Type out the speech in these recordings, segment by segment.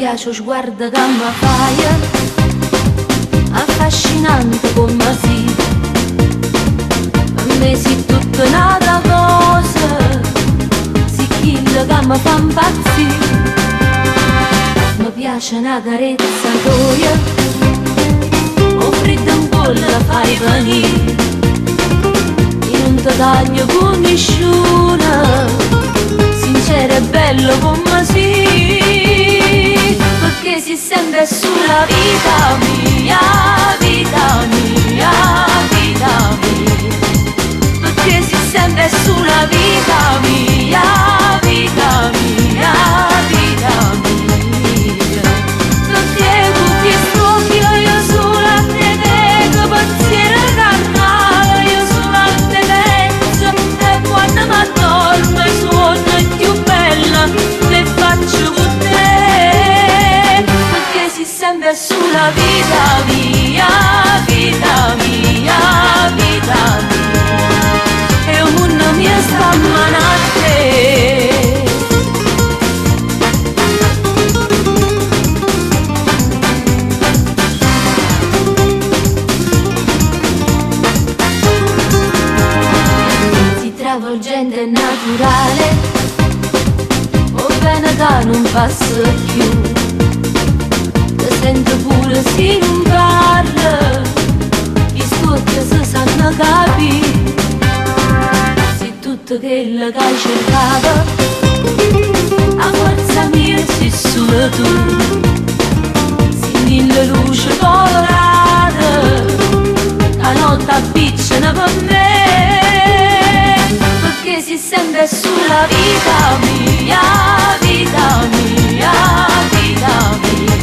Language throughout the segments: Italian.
piace lo sguardo che mi fai, affascinante come sei. A me sei tutta un'altra cosa, sei quello che mi fa impazzire. Mi piace una carezza tua, o freddo un po' la fai venire. Io non ti taglio con nessuna, sincera e bello come sei, perché si sente sulla vita mia, vita mia, vita mia, perché si sente sulla vita mia, vita mia, vita mia, perché tutti strofi io sulla te nego, pensiero carnale io sulla te penso, e quando mi addormo suono più bella, le faccio con te, perché si sente sulla vita mia, vita mia, vita mia, e un mondo mi sta a manate. Si travolgente e naturale, o bene che non passa più, ti sento pure se non parla, gli scotti si sanno capire. Sei tutto quello che hai cercato, a forza mia sei solo tu, sei mille luci colorate, la notte appicciano per me, perché si sente sulla vita mia, vita mia, vita mia,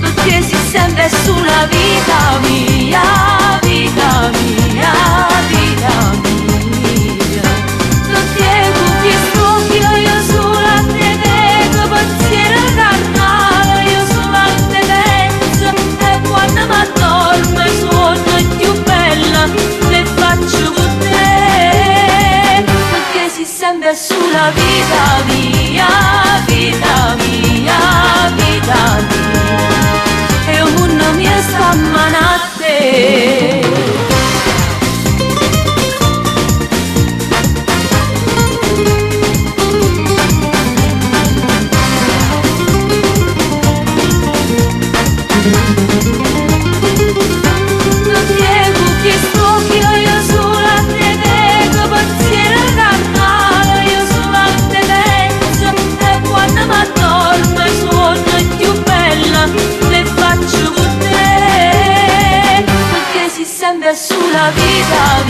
perché si sente sulla vita mia, vita mia, vita mia, perché tutti strofi io sulla te nego, pensiero carnale io sulla te penso, e quando mi addormo suono più bella, le faccio con te, perché si sente sulla vita mia, vita mia, vita mia, e un mondo mi sta a manate. Le faccio con te, perché si sente sulla vita